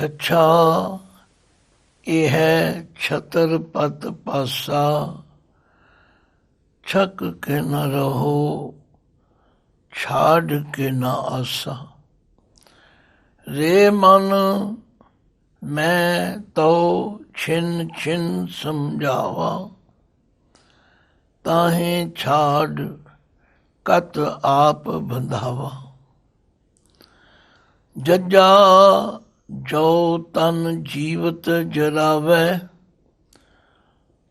ਛੱਛਾ ਇਹ ਹੈ ਛਤਰ ਪਤ ਪਾਸਾ, ਛਕ ਕੇ ਨ ਰਹੋ ਛਾੜ ਕੇ ਨ ਆਸਾ। ਰੇ ਮਨ ਮੈਂ ਤੋ ਛਿਨ ਛਿਨ ਸਮਝਾਵਾ, ਤਾਹੇ ਛਾੜ ਕਤ ਆਪ ਬੰਧਾਵਾ। ਜੱਜਾ ਜੋ ਤਨ ਜੀਵਤ ਜਰਾਵੈ,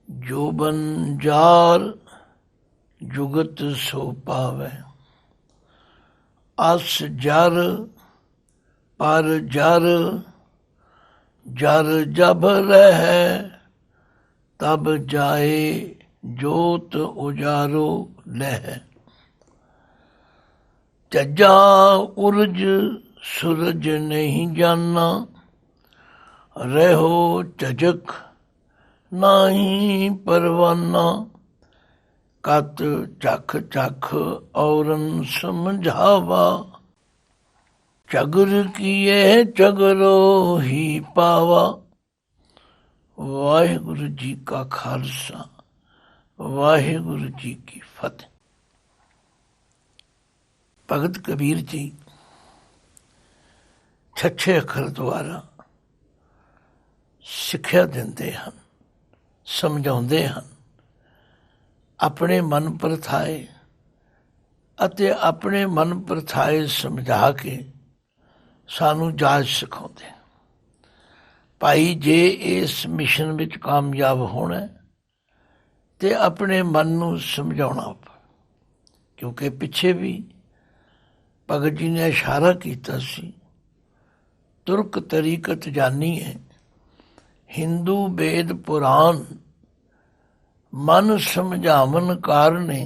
ਜੋਬਨ ਜਾਰ ਜੁਗਤ ਸੋ ਪਾਵੈ। ਅਸ ਜਰ ਪਰ ਜਰ, ਜਰ ਜਬ ਰਹਿ ਤਬ ਜਾਏ, ਜੋਤ ਉਜਾਰੋ ਲਹਿ। ਜੱਜਾ ਉਰਜ ਸੂਰਜ ਨਹੀਂ ਜਾਨਾ, ਰਹੋ ਝਜਕ ਨਾਹੀ ਪਰਵਾਨਾ। ਕਤ ਚਖ ਚਖ ਔਰਨ ਸਮਝਾਵਾ, ਚਗਰ ਕੀਏ ਚਗਰੋ ਹੀ ਪਾਵਾ। ਵਾਹਿਗੁਰੂ ਜੀ ਕਾ ਖਾਲਸਾ, ਵਾਹਿਗੁਰੂ ਜੀ ਕੀ ਫਤਿਹ। ਭਗਤ ਕਬੀਰ ਜੀ ਛੱਛੇ ਅੱਖਰ ਦੁਆਰਾ ਸਿੱਖਿਆ ਦਿੰਦੇ ਹਨ, ਸਮਝਾਉਂਦੇ ਹਨ। ਆਪਣੇ ਮਨ ਪਰਥਾਏ ਅਤੇ ਆਪਣੇ ਮਨ ਪਰਥਾਏ ਸਮਝਾ ਕੇ ਸਾਨੂੰ ਜਾਚ ਸਿਖਾਉਂਦੇ। ਭਾਈ ਜੇ ਇਸ ਮਿਸ਼ਨ ਵਿੱਚ ਕਾਮਯਾਬ ਹੋਣਾ ਤੇ ਆਪਣੇ ਮਨ ਨੂੰ ਸਮਝਾਉਣਾ, ਕਿਉਂਕਿ ਪਿੱਛੇ ਵੀ ਭਗਤ ਜੀ ਨੇ ਇਸ਼ਾਰਾ ਕੀਤਾ ਸੀ, ਤੁਰਕ ਤਰੀਕਤ ਜਾਨੀ ਹੈ, ਹਿੰਦੂ ਵੇਦ ਪੁਰਾਨ ਮਨ ਸਮਝਾਵਨ ਕਾਰਨੇ,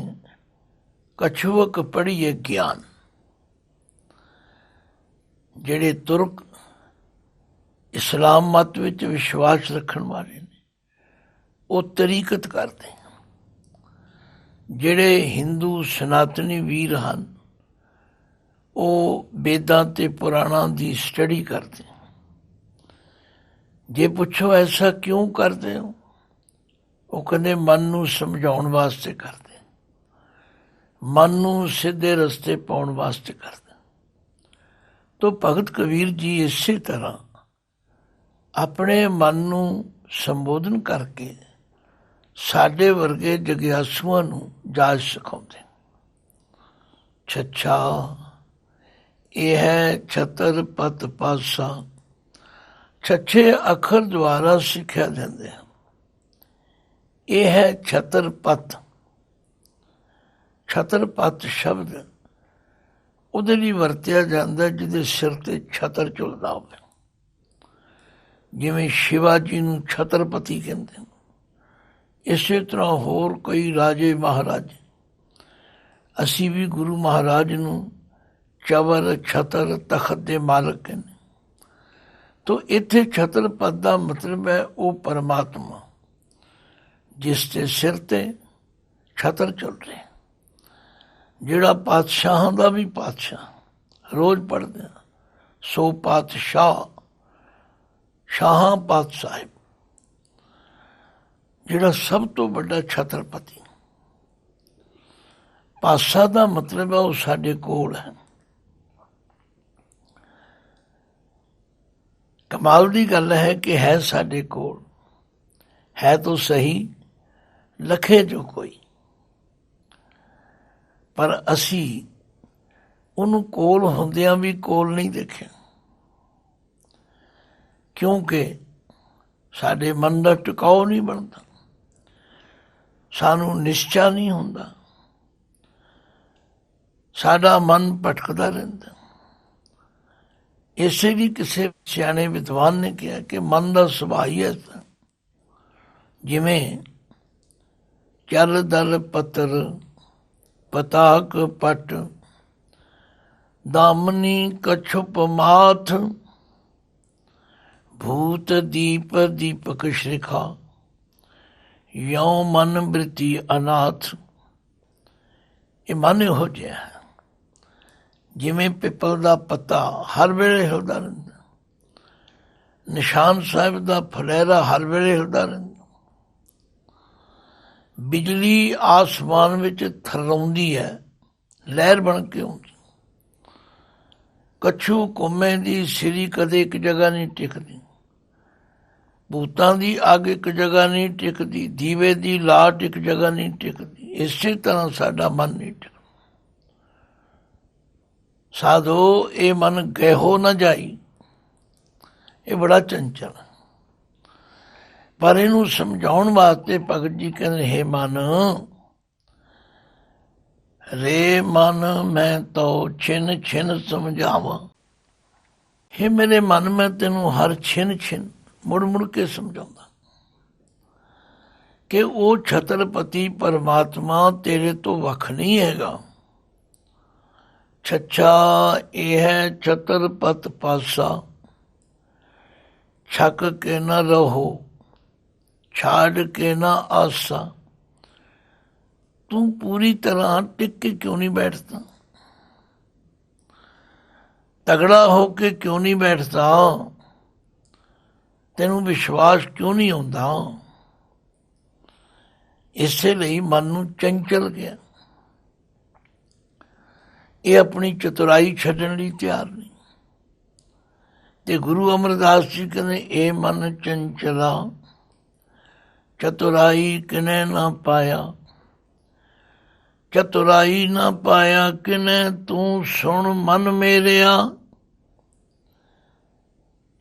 ਕਛੁਵਕ ਪੜ੍ਹੀਏ ਗਿਆਨ। ਜਿਹੜੇ ਤੁਰਕ ਇਸਲਾਮ ਮਤ ਵਿੱਚ ਵਿਸ਼ਵਾਸ ਰੱਖਣ ਵਾਲੇ ਨੇ ਉਹ ਤਰੀਕਤ ਕਰਦੇ, ਜਿਹੜੇ ਹਿੰਦੂ ਸਨਾਤਨੀ ਵੀਰ ਹਨ ਉਹ ਵੇਦਾਂ ਤੇ ਪੁਰਾਣਾਂ ਦੀ ਸਟੱਡੀ ਕਰਦੇ। ਜੇ ਪੁੱਛੋ ਐਸਾ ਕਿਉਂ ਕਰਦੇ ਹੋ, ਉਹ ਕਹਿੰਦੇ ਮਨ ਨੂੰ ਸਮਝਾਉਣ ਵਾਸਤੇ ਕਰਦੇ, ਮਨ ਨੂੰ ਸਿੱਧੇ ਰਸਤੇ ਪਾਉਣ ਵਾਸਤੇ ਕਰਦੇ। ਤੋ ਭਗਤ ਕਬੀਰ ਜੀ ਇਸੇ ਤਰ੍ਹਾਂ ਆਪਣੇ ਮਨ ਨੂੰ ਸੰਬੋਧਨ ਕਰਕੇ ਸਾਡੇ ਵਰਗੇ ਜਗਿਆਸੂਆਂ ਨੂੰ ਜਾਚ ਸਿਖਾਉਂਦੇ। ਛੱਛਾ ਇਹ ਹੈ ਛਤਰ ਪਤ ਪਾਸਾ, ਛੱਛੇ ਅੱਖਰ ਦੁਆਰਾ ਸਿੱਖਿਆ ਦਿੰਦੇ ਹਨ। ਇਹ ਹੈ ਛਤਰ ਪਤ। ਛਤਰ ਪਤ ਸ਼ਬਦ ਉਹਦੇ ਲਈ ਵਰਤਿਆ ਜਾਂਦਾ ਜਿਹਦੇ ਸਿਰ ਤੇ ਛਤਰ ਝੁਲਦਾ ਹੋਵੇ। ਜਿਵੇਂ ਸ਼ਿਵਾਜੀ ਨੂੰ ਛਤਰਪਤੀ ਕਹਿੰਦੇ, ਇਸੇ ਤਰ੍ਹਾਂ ਹੋਰ ਕਈ ਰਾਜੇ ਮਹਾਰਾਜੇ। ਅਸੀਂ ਵੀ ਗੁਰੂ ਮਹਾਰਾਜ ਨੂੰ ਚਵਰ ਛਤਰ ਤਖਤ ਦੇ ਮਾਲਕ ਕਹਿੰਦੇ। ਤੋ ਇੱਥੇ ਛਤਰ ਪਦ ਦਾ ਮਤਲਬ ਹੈ ਉਹ ਪਰਮਾਤਮਾ ਜਿਸ ਦੇ ਸਿਰ ਤੇ ਛਤਰ ਚੱਲ ਰਿਹਾ, ਜਿਹੜਾ ਪਾਤਸ਼ਾਹਾਂ ਦਾ ਵੀ ਪਾਤਸ਼ਾਹ। ਰੋਜ਼ ਪੜ੍ਹਦੇ ਹਾਂ ਸੋ ਪਾਤਸ਼ਾਹ, ਸ਼ਾਹਾਂ ਪਾਤ ਸਾਹਿਬ, ਜਿਹੜਾ ਸਭ ਤੋਂ ਵੱਡਾ ਛਤਰਪਤੀ। ਪਾਸਾ ਦਾ ਮਤਲਬ ਹੈ ਉਹ ਸਾਡੇ ਕੋਲ ਹੈ। ਕਮਾਲ ਦੀ ਗੱਲ ਹੈ ਕਿ ਹੈ ਸਾਡੇ ਕੋਲ, ਹੈ ਤਾਂ ਸਹੀ ਲਖੇ ਜੋ ਕੋਈ, ਪਰ ਅਸੀਂ ਉਹਨੂੰ ਕੋਲ ਹੁੰਦਿਆਂ ਵੀ ਕੋਲ ਨਹੀਂ ਦੇਖਿਆ, ਕਿਉਂਕਿ ਸਾਡੇ ਮਨ ਦਾ ਟਿਕਾਓ ਨਹੀਂ ਬਣਦਾ, ਸਾਨੂੰ ਨਿਸ਼ਚਾ ਨਹੀਂ ਹੁੰਦਾ, ਸਾਡਾ ਮਨ ਭਟਕਦਾ ਰਹਿੰਦਾ। ਇਸੇ ਲਈ ਕਿਸੇ ਸਿਆਣੇ ਵਿਦਵਾਨ ਨੇ ਕਿਹਾ ਕਿ ਮਨ ਦਾ ਸੁਭਾਅ ਹੀ ਐਸਾ, ਜਿਵੇਂ ਚਲ ਦਲ ਪੱਤਰ ਪਤਾਕ ਪਟ, ਦਾਮਨੀ ਕਛੁਪ ਮਾਥ, ਭੂਤ ਦੀਪ ਦੀਪਕ ਸ਼੍ਰਿਖਾ, ਯਉ ਮਨ ਬ੍ਰਿਤੀ ਅਨਾਥ। ਇਹ ਮਨ ਇਹੋ ਜਿਹਾ ਹੈ ਜਿਵੇਂ ਪਿੱਪਲ ਦਾ ਪੱਤਾ ਹਰ ਵੇਲੇ ਹਿਲਦਾ ਰਹਿੰਦਾ, ਨਿਸ਼ਾਨ ਸਾਹਿਬ ਦਾ ਫਲੈਰਾ ਹਰ ਵੇਲੇ ਹਿਲਦਾ ਰਹਿੰਦਾ। ਬਿਜਲੀ ਆਸਮਾਨ ਵਿੱਚ ਥਰਾਉਂਦੀ ਹੈ, ਲਹਿਰ ਬਣ ਕੇ ਆਉਂਦੀ। ਕੱਛੂ ਕੋਮੇ ਦੀ ਸਿਰੀ ਕਦੇ ਇੱਕ ਜਗ੍ਹਾ ਨਹੀਂ ਟਿਕਦੀ। ਭੂਤਾਂ ਦੀ ਅੱਗ ਇੱਕ ਜਗ੍ਹਾ ਨਹੀਂ ਟਿਕਦੀ। ਦੀਵੇ ਦੀ ਲਾਟ ਇੱਕ ਜਗ੍ਹਾ ਨਹੀਂ ਟਿਕਦੀ। ਇਸੇ ਤਰ੍ਹਾਂ ਸਾਡਾ ਮਨ ਨਹੀਂ ਟਿਕਦਾ। ਸਾਧੋ ਇਹ ਮਨ ਗਹਿੋ ਨਾ ਜਾਈ, ਇਹ ਬੜਾ ਚੰਚਲ ਹੈ। ਪਰ ਇਹਨੂੰ ਸਮਝਾਉਣ ਵਾਸਤੇ ਭਗਤ ਜੀ ਕਹਿੰਦੇ, ਹੇ ਮਨ, ਰੇ ਮਨ ਮੈਂ ਤੋ ਛਿਨ ਛਿਨ ਸਮਝਾਵਾਂ। ਹੇ ਮੇਰੇ ਮਨ, ਮੈਂ ਤੈਨੂੰ ਹਰ ਛਿਨ ਛਿਨ ਮੁੜ ਮੁੜ ਕੇ ਸਮਝਾਉਂਦਾ ਕਿ ਉਹ ਛਤਰਪਤੀ ਪਰਮਾਤਮਾ ਤੇਰੇ ਤੋਂ ਵੱਖ ਨਹੀਂ ਹੈਗਾ। ਛੱਛਾ ਇਹ ਹੈ ਛਤਰਪਤ ਪਾਸਾ, ਛੱਕ ਕੇ ਨਾ ਰਹੋ, ਛਾੜ ਕੇ ਨਾ ਆਸਾ। ਤੂੰ ਪੂਰੀ ਤਰ੍ਹਾਂ ਟਿਕ ਕੇ ਕਿਉਂ ਨਹੀਂ ਬੈਠਦਾ? ਤਗੜਾ ਹੋ ਕੇ ਕਿਉਂ ਨਹੀਂ ਬੈਠਦਾ? ਤੈਨੂੰ ਵਿਸ਼ਵਾਸ ਕਿਉਂ ਨਹੀਂ ਆਉਂਦਾ? ਇਸੇ ਲਈ ਮਨ ਨੂੰ ਚੰਚਲ ਗਿਆ। ਇਹ ਆਪਣੀ ਚਤੁਰਾਈ ਛੱਡਣ ਲਈ ਤਿਆਰ ਨਹੀਂ। ਤੇ ਗੁਰੂ ਅਮਰਦਾਸ ਜੀ ਕਹਿੰਦੇ, ਇਹ ਮਨ ਚੰਚਲਾ ਚਤੁਰਾਈ ਕਿਨੇ ਨਾ ਪਾਇਆ। ਚਤੁਰਾਈ ਨਾ ਪਾਇਆ ਕਿਨੇ, ਤੂੰ ਸੁਣ ਮਨ ਮੇਰਿਆ।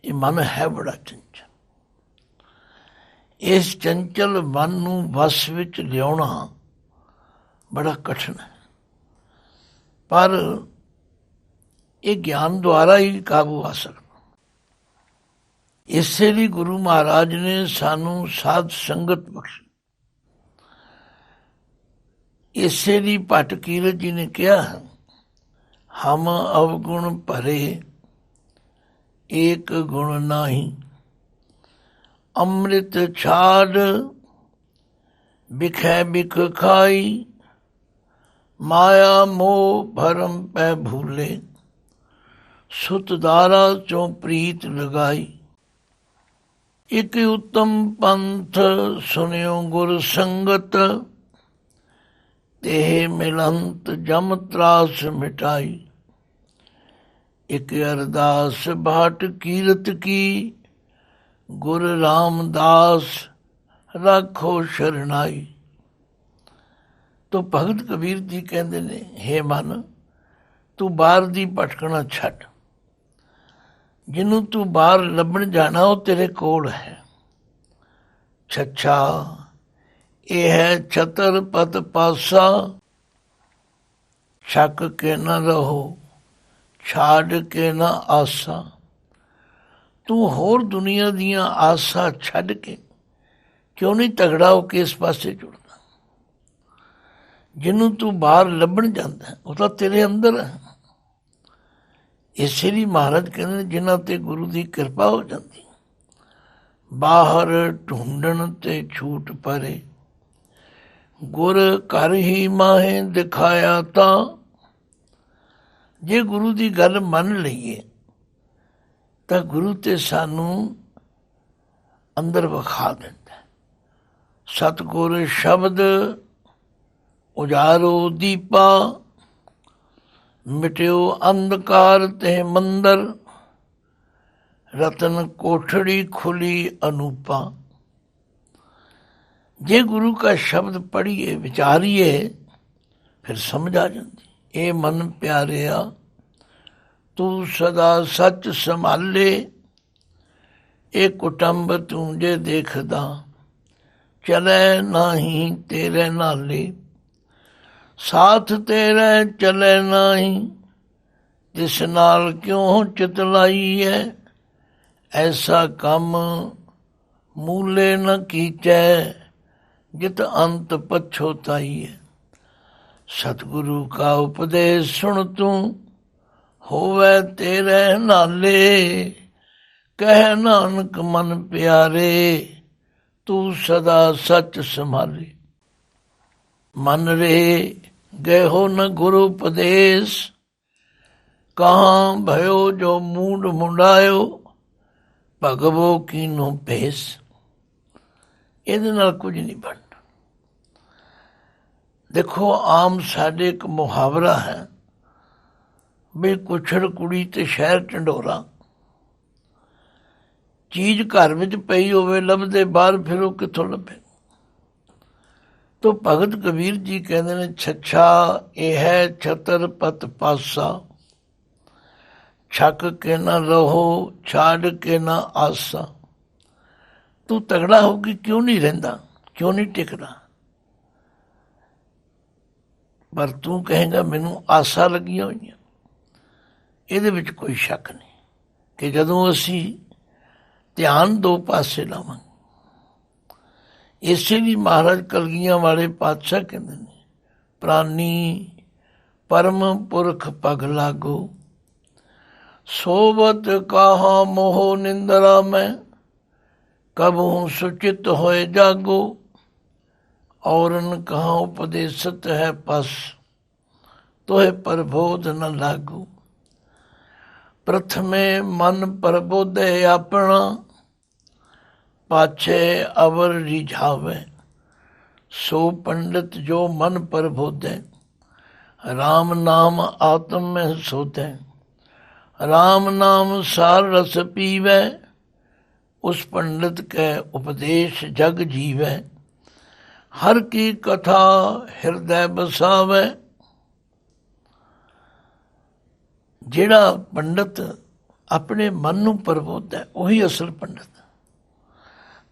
ਇਹ ਮਨ ਹੈ ਬੜਾ ਚੰਚਲ। ਇਸ ਚੰਚਲ ਮਨ ਨੂੰ ਵਸ ਵਿੱਚ ਲਿਆਉਣਾ ਬੜਾ ਕਠਿਨ ਹੈ, ਪਰ ਇਹ ਗਿਆਨ ਦੁਆਰਾ ਹੀ ਕਾਬੂ ਆ ਸਕਦਾ। ਇਸੇ ਲਈ ਗੁਰੂ ਮਹਾਰਾਜ ਨੇ ਸਾਨੂੰ ਸਾਧ ਸੰਗਤ ਬਖਸ਼ੀ। ਇਸੇ ਲਈ ਭੱਟ ਕੀਰਤ ਜੀ ਨੇ ਕਿਹਾ, ਹਮ ਅਵਗੁਣ ਭਰੇ ਏਕ ਗੁਣ ਨਾਹੀ। ਅੰਮ੍ਰਿਤ ਛਾੜ ਬਿਖੈ ਬਿਖ ਖਾਈ, ਮਾਇਆ ਮੋਹ ਭਰਮ ਪੈ ਭੂਲੇ। ਸੁਤ ਦਾਰਾ ਚੋਂ ਪ੍ਰੀਤ ਲਗਾਈ। ਇੱਕ ਉੱਤਮ ਪੰਥ ਸੁਨਿਓ ਗੁਰ ਸੰਗਤ, ਤੇਹ ਮਿਲੰਤ ਜਮ ਤਰਾਸ ਮਿਟਾਈ। ਇੱਕ ਅਰਦਾਸ ਭਾਟ ਕੀਰਤ ਕੀ, ਗੁਰ ਰਾਮਦਾਸ ਰਾਖੋ ਸ਼ਰਨਾਈ। ਤੋ ਭਗਤ ਕਬੀਰ ਜੀ ਕਹਿੰਦੇ ਨੇ, ਹੇ ਮਨ, ਤੂੰ ਬਾਹਰ ਦੀ ਭਟਕਣਾ ਛੱਡ। ਜਿਹਨੂੰ ਤੂੰ ਬਾਹਰ ਲੱਭਣ ਜਾਣਾ ਉਹ ਤੇਰੇ ਕੋਲ ਹੈ। ਛੱਛਾ ਇਹ ਹੈ ਛਤਰਪਤ ਪਾਸਾ, ਛੱਕ ਕੇ ਨਾ ਰਹੋ, ਛਾੜ ਕੇ ਨਾ ਆਸਾ। ਤੂੰ ਹੋਰ ਦੁਨੀਆ ਦੀਆਂ ਆਸਾਂ ਛੱਡ ਕੇ ਕਿਉਂ ਨਹੀਂ ਤਗੜਾ ਹੋ ਕੇ ਇਸ ਪਾਸੇ ਜੁੜਦਾ? ਜਿਹਨੂੰ ਤੂੰ ਬਾਹਰ ਲੱਭਣ ਜਾਂਦਾ ਉਹ ਤਾਂ ਤੇਰੇ ਅੰਦਰ ਹੈ। ਇਸੇ ਲਈ ਮਹਾਰਾਜ ਕਹਿੰਦੇ, ਜਿਨ੍ਹਾਂ ਤੇ ਗੁਰੂ ਦੀ ਕਿਰਪਾ ਹੋ ਜਾਂਦੀ, ਬਾਹਰ ਢੂੰਡਣ ਤੇ ਛੂਟ ਪਰੇ। ਗੁਰ ਘਰ ਹੀ ਮਾਹੇ ਦਿਖਾਇਆ ਤਾਂ। ਜੇ ਗੁਰੂ ਦੀ ਗੱਲ ਮੰਨ ਲਈਏ ਤਾਂ ਗੁਰੂ ਤੇ ਸਾਨੂੰ ਅੰਦਰ ਵਿਖਾ ਦਿੰਦਾ। ਸਤਿਗੁਰ ਸ਼ਬਦ ਉਜਾਰੋ ਦੀਪਾ, ਮਿਟਿਓ ਅੰਧਕਾਰ ਤੇ ਮੰਦਰ। ਰਤਨ ਕੋਠੜੀ ਖੁੱਲੀ ਅਨੂਪਾ। ਜੇ ਗੁਰੂ का ਸ਼ਬਦ ਪੜ੍ਹੀਏ, ਵਿਚਾਰੀਏ, ਫਿਰ ਸਮਝ ਆ ਜਾਂਦੀ। ਇਹ ਮਨ ਪਿਆਰਿਆ ਤੂੰ ਸਦਾ ਸੱਚ ਸੰਭਾਲੇ। ਇਹ ਕੁਟੰਬ ਤੂੰ ਜੇ ਦੇਖਦਾ, ਚਲੇ ਨਾਹੀਂ ਤੇਰੇ ਨਾਲੇ। ਸਾਥ ਤੇਰੇ ਚਲੇ ਨਾਹੀਂ, ਜਿਸ ਨਾਲ ਕਿਉਂ ਚਿਤਲਾਈ ਹੈ। ਐਸਾ ਕੰਮ ਮੂਲੇ ਨ ਕੀਚੈ, ਜਿਤ ਅੰਤ ਪਛੋਤਾਈ ਹੈ। ਸਤਿਗੁਰੂ ਕਾ ਉਪਦੇਸ਼ ਸੁਣ ਤੂੰ, ਹੋਵੇ ਤੇਰੇ ਨਾਲੇ। ਕਹਿ ਨਾਨਕ ਮਨ ਪਿਆਰੇ, ਤੂੰ ਸਦਾ ਸੱਚ ਸੰਭਾਲੇ। ਮਨ ਰੇ ਗਇਓ ਨ ਗੁਰੂ ਉਪਦੇਸ਼, ਕਹਾਂ ਭਇਓ ਜੋ ਮੂਡ ਮੁੰਡਾਇਓ। ਭਗਵੋ ਕੀਨੋ ਭੇਸ। ਇਹਦੇ ਨਾਲ ਕੁਝ ਨਹੀਂ ਬਣਦਾ। ਦੇਖੋ, ਆਮ ਸਾਡੇ ਇੱਕ ਮੁਹਾਵਰਾ ਹੈ ਵੀ ਕੁਛੜ ਕੁੜੀ ਤੇ ਸ਼ਹਿਰ ਢੰਡੋਰਾ। ਚੀਜ਼ ਘਰ ਵਿੱਚ ਪਈ ਹੋਵੇ, ਲੱਭਦੇ ਬਾਹਰ ਫਿਰੋ, ਕਿੱਥੋਂ ਲੱਭੇ। ਤੋ ਭਗਤ ਕਬੀਰ ਜੀ ਕਹਿੰਦੇ ਨੇ, ਛੱਛਾ ਇਹ ਹੈ ਛਤਰ ਪਤ ਪਾਸਾ, ਛੱਕ ਕੇ ਨਾ ਰਹੋ ਛਾੜ ਕੇ ਨਾ ਆਸਾ। ਤੂੰ ਤਗੜਾ ਹੋ ਕੇ ਕਿਉਂ ਨਹੀਂ ਰਹਿੰਦਾ, ਕਿਉਂ ਨਹੀਂ ਟਿਕਦਾ। ਪਰ ਤੂੰ ਕਹੇਗਾ ਮੈਨੂੰ ਆਸਾਂ ਲੱਗੀਆਂ ਹੋਈਆਂ। ਇਹਦੇ ਵਿੱਚ ਕੋਈ ਸ਼ੱਕ ਨਹੀਂ ਕਿ ਜਦੋਂ ਅਸੀਂ ਧਿਆਨ ਦੋ ਪਾਸੇ ਲਾਵਾਂਗੇ। ਇਸੇ ਲਈ ਮਹਾਰਾਜ ਕਲਗੀਆਂ ਵਾਲੇ ਪਾਤਸ਼ਾਹ ਕਹਿੰਦੇ ਨੇ, ਪ੍ਰਾਨੀ ਪਰਮ ਪੁਰਖ ਪਗ ਲਾਗੋ, ਸੋਵਤ ਕਾਹਾ ਮੋਹ ਨਿੰਦਰਾ ਮੈਂ, ਕਬਹੂ ਸੁਚਿਤ ਹੋਏ ਜਾਗੋ, ਔਰਨ ਕਹਾਂ ਉਪਦੇਸਤ ਹੈ ਪਸ, ਤੋਹਿ ਪ੍ਰਬੋਧ ਨ ਲਾਗੂ। ਪ੍ਰਥਮੇ ਮਨ ਪ੍ਰਬੋਧੇ ਆਪਣਾ, ਪਾਛੇ ਅਵਰ ਰਿਝਾਵੇ। ਸੋ ਪੰਡਿਤ ਜੋ ਮਨ ਪ੍ਰਬੋਧੇ, ਰਾਮ ਨਾਮ ਆਤਮ ਮਹਿ ਸੋਧੇ। ਰਾਮ ਨਾਮ ਸਾਰ ਰਸ ਪੀਵੈ, ਉਸ ਪੰਡਿਤ ਕੈ ਉਪਦੇਸ਼ ਜਗ ਜੀਵੈ। ਹਰ ਕੀ ਕਥਾ ਹਿਰਦੈ ਬਸਾਵੇ। ਜਿਹੜਾ ਪੰਡਿਤ ਆਪਣੇ ਮਨ ਨੂੰ ਪ੍ਰਬੋਧਦਾ ਉਹੀ ਅਸਲ ਪੰਡਿਤ।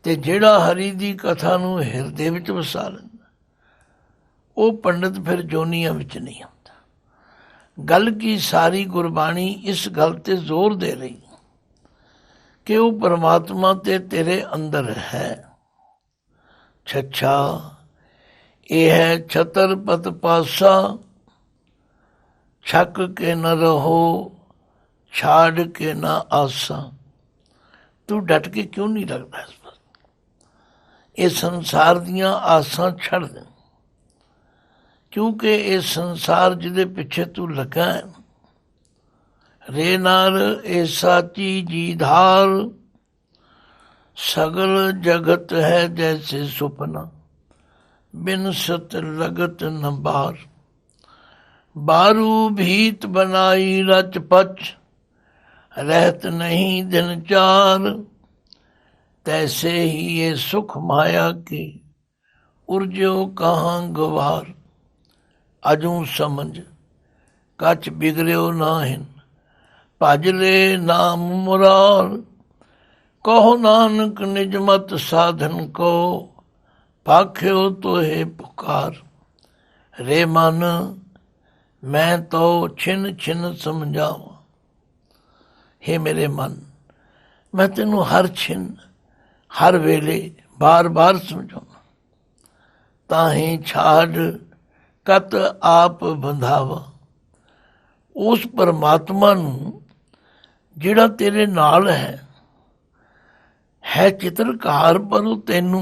ਤੇ ਜਿਹੜਾ ਹਰੀ ਦੀ ਕਥਾ ਨੂੰ ਹਿਰਦੇ ਵਿੱਚ ਵਸਾ ਲੈਂਦਾ ਉਹ ਪੰਡਿਤ ਫਿਰ ਜੋਨੀਆਂ ਵਿੱਚ ਨਹੀਂ ਆਉਂਦਾ। ਗੱਲ ਕੀ ਸਾਰੀ ਗੁਰਬਾਣੀ ਇਸ ਗੱਲ ਤੇ ਜ਼ੋਰ ਦੇ ਰਹੀ ਕਿ ਉਹ ਪਰਮਾਤਮਾ ਤੇ ਤੇਰੇ ਅੰਦਰ ਹੈ। ਛੱਛਾ ਇਹ ਹੈ ਛਤਰ ਪਤ ਪਾਸਾ, ਛੱਕ ਕੇ ਨ ਰਹੋ ਛਾੜ ਕੇ ਨਾ ਆਸਾ। ਤੂੰ ਡਟ ਕੇ ਕਿਉਂ ਨਹੀਂ ਲੱਗਦਾ ਇਸ ਪਰ। ਇਹ ਸੰਸਾਰ ਦੀਆਂ ਆਸਾਂ ਛੱਡ ਦੇ, ਕਿਉਂਕਿ ਇਹ ਸੰਸਾਰ ਜਿਹਦੇ ਪਿੱਛੇ ਤੂੰ ਲੱਗਾ ਹੈ, ਰੇ ਨਾਰ ਇਹ ਸਾਚੀ ਜੀ ਧਾਰ। ਸਗਲ ਜਗਤ ਹੈ ਜੈਸੇ ਸੁਪਨਾ, ਬਿਨ ਸਤ ਲਗਤ ਨ ਬਾਰ। ਬਾਰੂ ਭੀਤ ਬਨਾਈ ਰਚ ਪਚ, रहत नहीं दिन चार। तैसे ही ये सुख माया की, उर्जो कहाँ गवार। अजू समझ कच बिगड़ो नाहिन, भज ले नाम मुरार। कहो नानक निज मत साधन को, भाख्यो तो है पुकार। रे मन मैं तो छिन छिन समझावा। हे मेरे मन, मैं तेनों हर छिन हर वेले बार बार समझाऊँ। ताही छाड़ कत आप बंधावा। उस परमात्मा नूं जिहड़ा तेरे नाल है चित्रकार, पर वो तेनू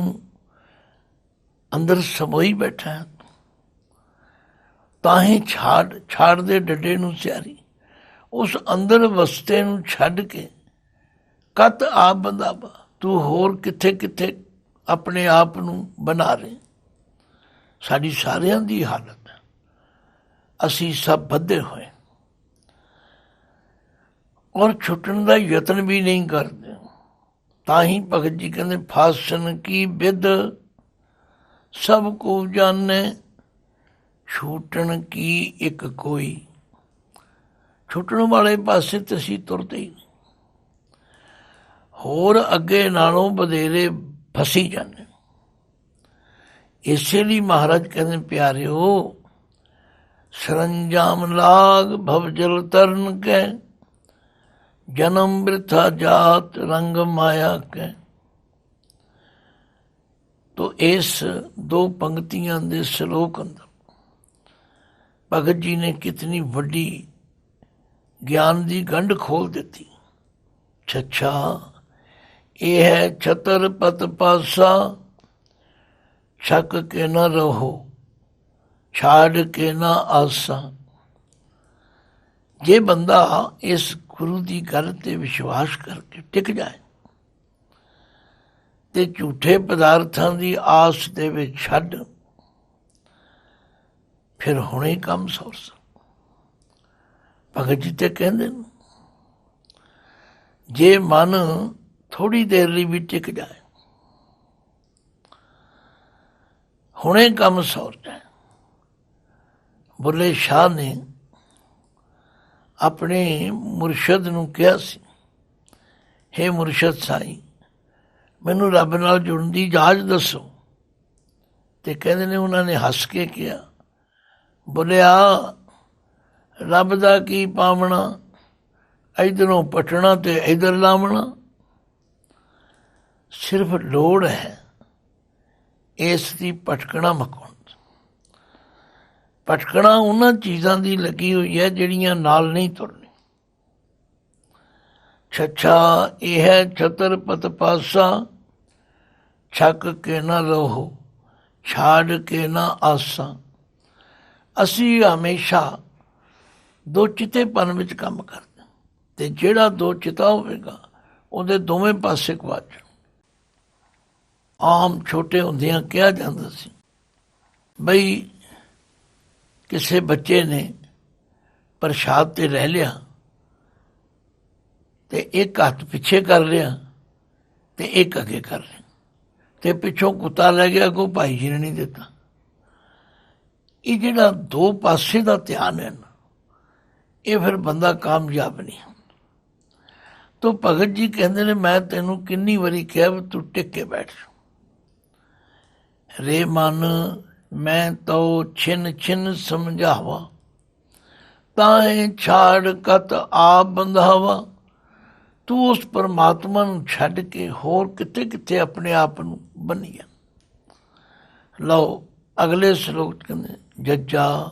अंदर समोई बैठा है। ताही छाड़ दे डड्डे नूं सियारी। उस अंदर वसते नूं छड्ड के कत आप बंधावा। तू होर किथे किथे अपने आप नूं बना रहे। साडी सारियां दी हालत है, असी सब बद्धे होए और छुट्टण दा यतन भी नहीं करते। ताही भगत जी कहते फासन की बिद सब को जाने, छूटण की एक कोई। छुट्टण वाले पासे ते असीं तुरते ही नहीं, होर अगे नालों बधेरे फसी जाने। इसे लिए महाराज कहते प्यारिओ, सरंजाम लाग भवजल तरन के, जन्म वृथा जात रंग माया के। तो इस दो पंक्तियां दे श्लोक अंदर भगत जी ने कितनी वड्डी ज्ञान की गंढ खोल दी। छच्छा ये है छतर पत पासा, छक के न रहो छाड़ के ना आसा। जे बंदा इस गुरु की गल ते विश्वास करके टिक जाए ਤੇ ਝੂਠੇ ਪਦਾਰਥਾਂ ਦੀ ਆਸ ਦੇ ਵਿੱਚ ਛੱਡ, ਫਿਰ ਹੁਣੇ ਕੰਮ ਸੌਰਸ। ਭਗਤ ਜੀ ਤੇ ਕਹਿੰਦੇ ਨੇ, ਜੇ ਮਨ ਥੋੜ੍ਹੀ ਦੇਰ ਲਈ ਵੀ ਟਿਕ ਜਾਏ, ਹੁਣੇ ਕੰਮ ਸੌਰ ਜਾਏ। ਬੁੱਲੇ ਸ਼ਾਹ ਨੇ ਆਪਣੇ ਮੁਰਸ਼ਦ ਨੂੰ ਕਿਹਾ ਸੀ, ਹੇ ਮੁਰਸ਼ਦ ਸਾਈਂ, ਮੈਨੂੰ ਰੱਬ ਨਾਲ ਜੁੜਨ ਦੀ ਜਾਚ ਦੱਸੋ। ਤੇ ਕਹਿੰਦੇ ਨੇ, ਉਹਨਾਂ ਨੇ ਹੱਸ ਕੇ ਕਿਹਾ, ਬੋਲਿਆ ਰੱਬ ਦਾ ਕੀ ਪਾਵਣਾ, ਇੱਧਰੋਂ ਪਟਣਾ ਤੇ ਇੱਧਰ ਲਾਵਣਾ। ਸਿਰਫ ਲੋੜ ਹੈ ਇਸ ਦੀ ਭਟਕਣਾ ਮਕਾਉਣ। ਭਟਕਣਾ ਉਹਨਾਂ ਚੀਜ਼ਾਂ ਦੀ ਲੱਗੀ ਹੋਈ ਹੈ ਜਿਹੜੀਆਂ ਨਾਲ ਨਹੀਂ ਤੁਰਨੀ। ਛੱਛਾ ਇਹ ਹੈ ਛਤਰ ਪਤ ਪਾਸਾ, ਛੱਕ ਕੇ ਨਾ ਰਹੋ ਛਾੜ ਕੇ ਨਾ ਆਸਾਂ। ਅਸੀਂ ਹਮੇਸ਼ਾ ਦੋ ਚਿੱਤੇਪਨ ਵਿੱਚ ਕੰਮ ਕਰਦੇ, ਤੇ ਜਿਹੜਾ ਦੋ ਚਿੱਤਾ ਹੋਵੇਗਾ ਉਹਦੇ ਦੋਵੇਂ ਪਾਸੇ ਗਵਾਚ ਜਾਣ। ਆਮ ਛੋਟੇ ਹੁੰਦਿਆਂ ਕਿਹਾ ਜਾਂਦਾ ਸੀ ਬਈ ਕਿਸੇ ਬੱਚੇ ਨੇ ਪ੍ਰਸ਼ਾਦ ਤੇ ਰਹਿ ਲਿਆ ਤੇ ਇੱਕ ਹੱਥ ਪਿੱਛੇ ਕਰ ਲਿਆ ਤੇ ਇੱਕ ਅੱਗੇ ਕਰ ਲਿਆ, ਤੇ ਪਿੱਛੋਂ ਕੁੱਤਾ ਲੈ ਗਿਆ, ਅੱਗੋਂ ਭਾਈ ਜੀ ਨੇ ਨਹੀਂ ਦਿੱਤਾ। ਇਹ ਜਿਹੜਾ ਦੋ ਪਾਸੇ ਦਾ ਧਿਆਨ ਹੈ ਨਾ, ਇਹ ਫਿਰ ਬੰਦਾ ਕਾਮਯਾਬ ਨਹੀਂ ਹੁੰਦਾ। ਤੋ ਭਗਤ ਜੀ ਕਹਿੰਦੇ ਨੇ, ਮੈਂ ਤੈਨੂੰ ਕਿੰਨੀ ਵਾਰੀ ਕਿਹਾ ਵੀ ਤੂੰ ਟਿਕ ਕੇ ਬੈਠ। ਰੇ ਮਨ ਮੈਂ ਤੋ ਛਿਨ ਛਿਨ ਸਮਝਾਵਾ, ਤਾਂਏ ਛਾੜ ਕਤ ਆਪ ਬੰਧਾਵਾ। ਤੂੰ ਉਸ ਪਰਮਾਤਮਾ ਨੂੰ ਛੱਡ ਕੇ ਹੋਰ ਕਿੱਥੇ ਕਿੱਥੇ ਆਪਣੇ ਆਪ ਨੂੰ ਬੰਨੀ ਜਾ। ਲਓ ਅਗਲੇ ਸ਼ਲੋਕ ਕਹਿੰਦੇ, ਜੱਜਾ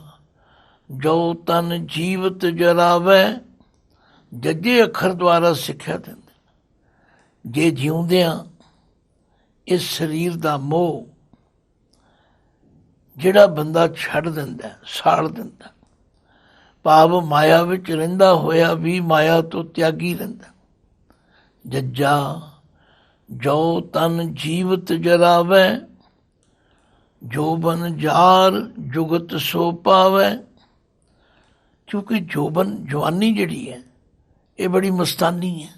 ਜੋ ਤਨ ਜੀਵਤ ਜਰਾਵੇ। ਜੱਜੇ ਅੱਖਰ ਦੁਆਰਾ ਸਿੱਖਿਆ ਦਿੰਦੇ, ਜੇ ਜਿਉਂਦਿਆਂ ਇਸ ਸਰੀਰ ਦਾ ਮੋਹ ਜਿਹੜਾ ਬੰਦਾ ਛੱਡ ਦਿੰਦਾ, ਸਾੜ ਦਿੰਦਾ, ਭਾਵ ਮਾਇਆ ਵਿੱਚ ਰਹਿੰਦਾ ਹੋਇਆ ਵੀ ਮਾਇਆ ਤੋਂ ਤਿਆਗੀ ਰਹਿੰਦਾ। ਜੱਜਾ ਜੋ ਤਨ ਜੀਵਤ ਜਰਾਵੇ, ਜੋਬਨ ਜਾਰ ਜੁਗਤ ਸੋ ਪਾਵੇ। ਕਿਉਂਕਿ ਜੋਬਨ ਜਵਾਨੀ ਜਿਹੜੀ ਹੈ ਇਹ ਬੜੀ ਮਸਤਾਨੀ ਹੈ।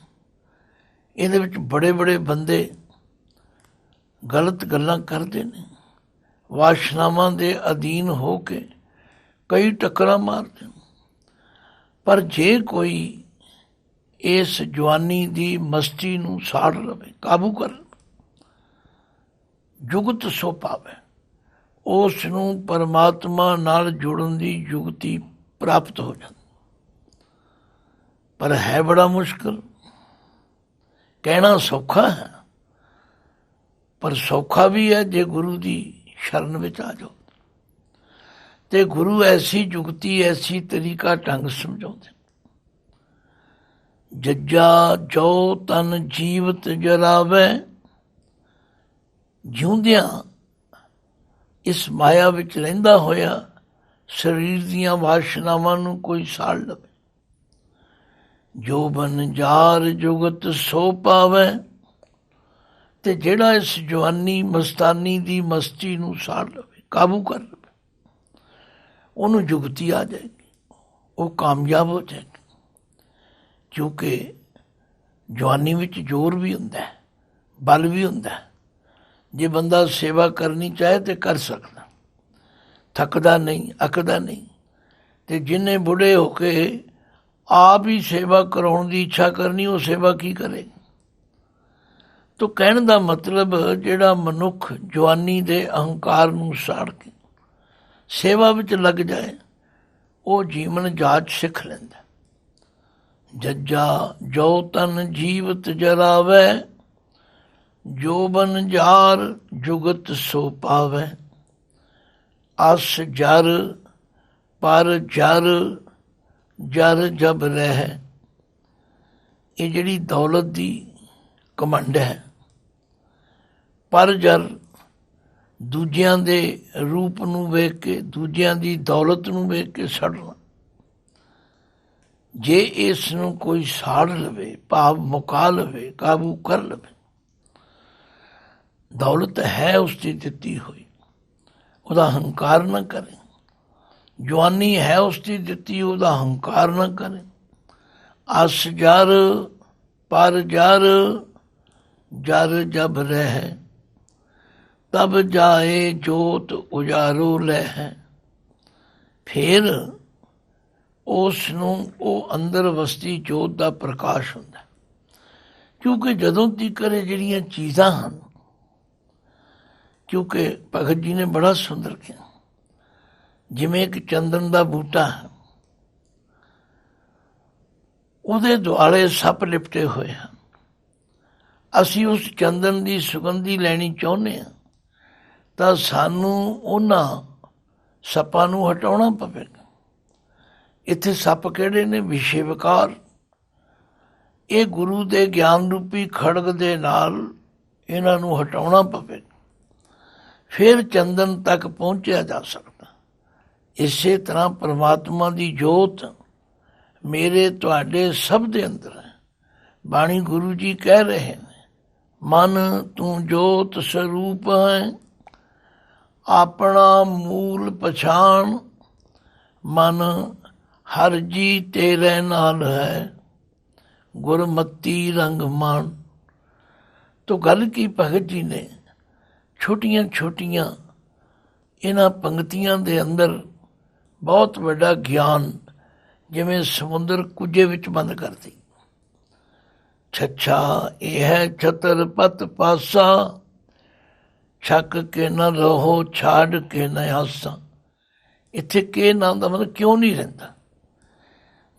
ਇਹਦੇ ਵਿੱਚ ਬੜੇ ਬੜੇ ਬੰਦੇ ਗਲਤ ਗੱਲਾਂ ਕਰਦੇ ਨੇ, ਵਾਸ਼ਨਾਵਾਂ ਦੇ ਅਧੀਨ ਹੋ ਕੇ ਕਈ ਟੱਕਰਾਂ ਮਾਰਦੇ। ਪਰ ਜੇ ਕੋਈ ਇਸ ਜਵਾਨੀ ਦੀ ਮਸਤੀ ਨੂੰ ਸਾੜ ਲਵੇ, ਕਾਬੂ ਕਰ ਲਵੇ, ਜੁਗਤ ਸੋ ਪਾਵੇ, ਉਸ ਨੂੰ ਪਰਮਾਤਮਾ ਨਾਲ ਜੁੜਨ ਦੀ ਯੁਗਤੀ ਪ੍ਰਾਪਤ ਹੋ ਜਾਂਦੀ। ਪਰ ਹੈ ਬੜਾ ਮੁਸ਼ਕਿਲ। ਕਹਿਣਾ ਸੌਖਾ ਹੈ, ਪਰ ਸੌਖਾ ਵੀ ਹੈ ਜੇ ਗੁਰੂ ਦੀ ਸ਼ਰਨ ਵਿੱਚ ਆ ਜਾਓ। ਤੇ ਗੁਰੂ ਐਸੀ ਜੁਗਤੀ, ਐਸੀ ਤਰੀਕਾ ਢੰਗ ਸਮਝਾਉਂਦੇ। ਜੱਜਾ ਜੋ ਤਨ ਜੀਵਤ ਜਰਾਵੇ, ਜਿਉਂਦਿਆਂ ਇਸ ਮਾਇਆ ਵਿੱਚ ਰਹਿੰਦਾ ਹੋਇਆ ਸਰੀਰ ਦੀਆਂ ਵਾਸ਼ਨਾਵਾਂ ਨੂੰ ਕੋਈ ਸਾੜ ਲਵੇ। ਜੋ ਬਨ ਜਾਰ ਜੁਗਤ ਸੋ ਪਾਵੇ, ਤੇ ਜਿਹੜਾ ਇਸ ਜਵਾਨੀ ਮਸਤਾਨੀ ਦੀ ਮਸਤੀ ਨੂੰ ਸਾੜ ਲਵੇ, ਕਾਬੂ ਕਰ ਲਵੇ, ਉਹਨੂੰ ਜੁਗਤੀ ਆ ਜਾਏਗੀ, ਉਹ ਕਾਮਯਾਬ ਹੋ ਜਾਏਗੀ। ਕਿਉਂਕਿ ਜਵਾਨੀ ਵਿੱਚ ਜ਼ੋਰ ਵੀ ਹੁੰਦਾ, ਬਲ ਵੀ ਹੁੰਦਾ। ਜੇ ਬੰਦਾ ਸੇਵਾ ਕਰਨੀ ਚਾਹੇ ਤੇ ਕਰ ਸਕਦਾ, ਥੱਕਦਾ ਨਹੀਂ, ਅੱਕਦਾ ਨਹੀਂ। ਤੇ ਜਿਹਨੇ ਬੁੱਢੇ ਹੋ ਕੇ ਆਪ ਹੀ ਸੇਵਾ ਕਰਾਉਣ ਦੀ ਇੱਛਾ ਕਰਨੀ, ਉਹ ਸੇਵਾ ਕੀ ਕਰੇ। ਤੋ ਕਹਿਣ ਦਾ ਮਤਲਬ, ਜਿਹੜਾ ਮਨੁੱਖ ਜਵਾਨੀ ਦੇ ਅਹੰਕਾਰ ਨੂੰ ਸਾੜ ਕੇ ਸੇਵਾ ਵਿੱਚ ਲੱਗ ਜਾਏ, ਉਹ ਜੀਵਨ ਜਾਚ ਸਿੱਖ ਲੈਂਦਾ। ਜੱਜਾ ਜੋ ਤਨ ਜੀਵਤ ਜਰਾਵੇ, ਜੋਬਨ ਜਾਰ ਜੁਗਤ ਸੋ ਪਾਵੇ। ਅਸ ਜਰ ਪਰ ਜਰ ਜਰ ਜਬ ਰਹਿ। ਇਹ ਜਿਹੜੀ ਦੌਲਤ ਦੀ ਘਮੰਡ ਹੈ, ਪਰ ਜਰ ਦੂਜਿਆਂ ਦੇ ਰੂਪ ਨੂੰ ਵੇਖ ਕੇ, ਦੂਜਿਆਂ ਦੀ ਦੌਲਤ ਨੂੰ ਵੇਖ ਕੇ ਸੜਨਾ। ਜੇ ਇਸ ਨੂੰ ਕੋਈ ਸਾੜ ਲਵੇ, ਭਾਵ ਮੁਕਾ ਲਵੇ, ਕਾਬੂ ਕਰ ਲਵੇ, ਦੌਲਤ ਹੈ ਉਸ ਦੀ ਦਿੱਤੀ ਹੋਈ, ਉਹਦਾ ਹੰਕਾਰ ਨਾ ਕਰੇ। ਜਵਾਨੀ ਹੈ ਉਸ ਦੀ ਦਿੱਤੀ, ਉਹਦਾ ਹੰਕਾਰ ਨਾ ਕਰੇ। ਅਸ ਜਰ ਪਰ ਜਰ, ਜਰ ਜਬ ਰਹਿ, ਤਬ ਜਾਏ ਜੋਤ ਉਜਾਰੋ ਲੈ। ਫਿਰ ਉਸ ਨੂੰ ਉਹ ਅੰਦਰ ਵਸਦੀ ਜੋਤ ਦਾ ਪ੍ਰਕਾਸ਼ ਹੁੰਦਾ, ਕਿਉਂਕਿ ਜਦੋਂ ਤੀਕਰ ਇਹ ਜਿਹੜੀਆਂ ਚੀਜ਼ਾਂ ਹਨ, ਕਿਉਂਕਿ ਭਗਤ ਜੀ ਨੇ ਬੜਾ ਸੁੰਦਰ ਕਿਹਾ, ਜਿਵੇਂ ਇੱਕ ਚੰਦਨ ਦਾ ਬੂਟਾ ਹੈ, ਉਹਦੇ ਦੁਆਲੇ ਸੱਪ ਲਿਪਟੇ ਹੋਏ ਹਨ। ਅਸੀਂ ਉਸ ਚੰਦਨ ਦੀ ਸੁਗੰਧੀ ਲੈਣੀ ਚਾਹੁੰਦੇ ਹਾਂ ਤਾਂ ਸਾਨੂੰ ਉਹਨਾਂ ਸੱਪਾਂ ਨੂੰ ਹਟਾਉਣਾ ਪਵੇਗਾ। ਇੱਥੇ ਸੱਪ ਕਿਹੜੇ ਨੇ? ਵਿਸ਼ੇ ਵਿਕਾਰ। ਇਹ ਗੁਰੂ ਦੇ ਗਿਆਨ ਰੂਪੀ ਖੜਗ ਦੇ ਨਾਲ ਇਹਨਾਂ ਨੂੰ ਹਟਾਉਣਾ ਪਵੇਗਾ, ਫਿਰ ਚੰਦਨ ਤੱਕ ਪਹੁੰਚਿਆ ਜਾ ਸਕਦਾ। ਇਸੇ ਤਰ੍ਹਾਂ ਪਰਮਾਤਮਾ ਦੀ ਜੋਤ ਮੇਰੇ ਤੁਹਾਡੇ ਸਭ ਦੇ ਅੰਦਰ ਹੈ। ਬਾਣੀ ਗੁਰੂ ਜੀ ਕਹਿ ਰਹੇ ਨੇ, ਮਨ ਤੂੰ ਜੋਤ ਸਰੂਪ ਹੈ, ਆਪਣਾ ਮੂਲ ਪਛਾਣ, ਮਨ ਹਰ ਜੀ ਤੇਰੇ ਨਾਲ ਹੈ, ਗੁਰਮਤੀ ਰੰਗ ਮਾਣ। ਤੋ ਗੱਲ ਕੀ ਭਗਤ ਜੀ ਨੇ ਛੋਟੀਆਂ ਛੋਟੀਆਂ ਇਹਨਾਂ ਪੰਕਤੀਆਂ ਦੇ ਅੰਦਰ ਬਹੁਤ ਵੱਡਾ ਗਿਆਨ ਜਿਵੇਂ ਸਮੁੰਦਰ ਕੁੱਜੇ ਵਿੱਚ ਬੰਦ ਕਰਦੀ। ਛੱਛਾ ਇਹ ਹੈ ਛਤਰ ਪਤ ਪਾਸਾ, ਛੱਕ ਕੇ ਨਾ ਰਹੋ ਛਾੜ ਕੇ ਨਾ ਆਸਾ। ਇੱਥੇ ਕੇ ਨਾਮ ਦਾ ਮਤਲਬ ਕਿਉਂ ਨਹੀਂ ਰਹਿੰਦਾ।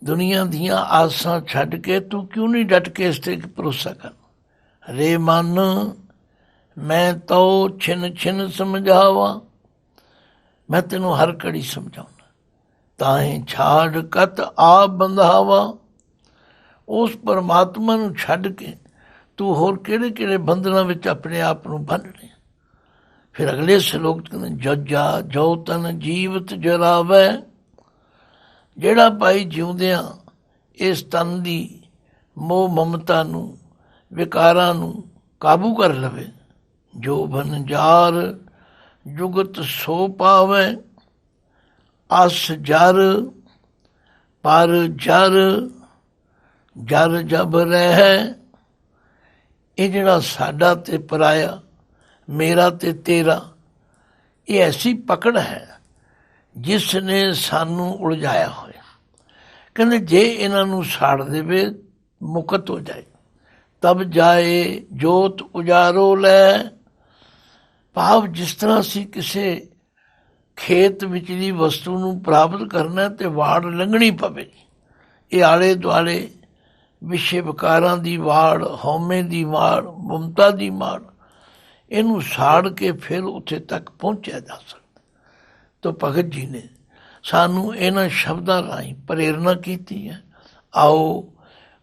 ਦੁਨੀਆ ਦੀਆਂ ਆਸਾਂ ਛੱਡ ਕੇ ਤੂੰ ਕਿਉਂ ਨਹੀਂ ਡਟ ਕੇ ਇਸ ਤੇ ਭਰੋਸਾ ਕਰ। ਰੇ ਮਨ ਮੈਂ ਤੋ ਛਿਨ ਛਿਨ ਸਮਝਾਵਾਂ, ਮੈਂ ਤੈਨੂੰ ਹਰ ਘੜੀ ਸਮਝਾਉਣਾ। ਤਾਹੀਂ ਛਾੜ ਕਤ ਆਪ ਬੰਧਾਵਾ, ਉਸ ਪਰਮਾਤਮਾ ਨੂੰ ਛੱਡ ਕੇ ਤੂੰ ਹੋਰ ਕਿਹੜੇ ਕਿਹੜੇ ਬੰਧਨਾਂ ਵਿੱਚ ਆਪਣੇ ਆਪ ਨੂੰ ਬੰਨ੍ਹ ਲਿਆ। ਫਿਰ ਅਗਲੇ ਸ਼ਲੋਕ ਕਹਿੰਦੇ, ਜੱਜਾ ਜੋ ਤਨ ਜੀਵਤ ਜਰਾਵੇ। ਜਿਹੜਾ ਭਾਈ ਜਿਉਂਦਿਆਂ ਇਸ ਤਨ ਦੀ ਮੋਹ ਮਮਤਾ ਨੂੰ, ਵਿਕਾਰਾਂ ਨੂੰ ਕਾਬੂ ਕਰ ਲਵੇ। ਜੋ ਬਨਜਾਰ ਜੁਗਤ ਸੋ ਪਾਵੇ, ਅਸ ਜਰ ਪਰ ਜਰ, ਜਰ ਜਬ ਰਹਿ। ਇਹ ਜਿਹੜਾ ਸਾਡਾ ਤੇ ਪਰਾਇਆ, ਮੇਰਾ ਤੇ ਤੇਰਾ, ਇਹ ਐਸੀ ਪਕੜ ਹੈ ਜਿਸ ਨੇ ਸਾਨੂੰ ਉਲਝਾਇਆ ਹੋਇਆ। ਕਹਿੰਦੇ ਜੇ ਇਹਨਾਂ ਨੂੰ ਸਾੜ ਦੇਵੇ ਮੁਕਤ ਹੋ ਜਾਏ। ਤਬ ਜਾਏ ਜੋਤ ਉਜਾਰੋ ਲੈ। ਭਾਵ ਜਿਸ ਤਰ੍ਹਾਂ ਅਸੀਂ ਕਿਸੇ ਖੇਤ ਵਿਚਲੀ ਵਸਤੂ ਨੂੰ ਪ੍ਰਾਪਤ ਕਰਨਾ ਤੇ ਵਾੜ ਲੰਘਣੀ ਪਵੇਗੀ। ਇਹ ਆਲੇ ਦੁਆਲੇ ਵਿਸ਼ੇ ਵਿਕਾਰਾਂ ਦੀ ਵਾੜ, ਹਉਮੈ ਦੀ ਵਾੜ, ਮਮਤਾ ਦੀ ਵਾੜ, ਇਹਨੂੰ ਸਾੜ ਕੇ ਫਿਰ ਉੱਥੇ ਤੱਕ ਪਹੁੰਚਿਆ ਜਾ ਸਕਦਾ। ਤਾਂ ਭਗਤ ਜੀ ਨੇ ਸਾਨੂੰ ਇਹਨਾਂ ਸ਼ਬਦਾਂ ਰਾਹੀਂ ਪ੍ਰੇਰਨਾ ਕੀਤੀ ਹੈ। ਆਓ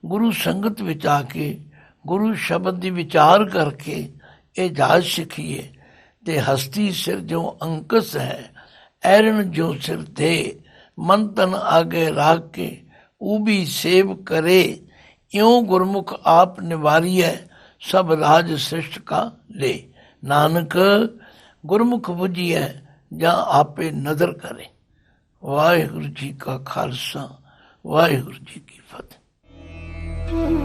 ਗੁਰੂ ਸੰਗਤ ਵਿੱਚ ਆ ਕੇ ਗੁਰੂ ਸ਼ਬਦ ਦੀ ਵਿਚਾਰ ਕਰਕੇ ਇਹ ਜਾਚ ਸਿੱਖੀਏ ਤੇ ਹਸਤੀ ਸਿਰ ਜੋ ਅੰਕਸ ਹੈ, ਐਰਨ ਜੋ ਸਿਰ ਦੇ, ਮਨ ਤਨ ਆਗੇ ਰਾਖ ਕੇ ਉਹ ਵੀ ਸੇਵ ਕਰੇ। ਇਉਂ ਗੁਰਮੁਖ ਆਪ ਨਿਵਾਰੀਐ, ਸਭ ਰਾਜ ਸ੍ਰਿਸ਼ਟ ਕਾ ਲੈ। ਨਾਨਕ ਗੁਰਮੁਖ ਬੁਝੀਐ, ਜਾਂ ਆਪੇ ਨਜ਼ਰ ਕਰੇ। ਵਾਹਿਗੁਰੂ ਜੀ ਕਾ ਖਾਲਸਾ, ਵਾਹਿਗੁਰੂ ਜੀ ਕੀ ਫਤਿਹ।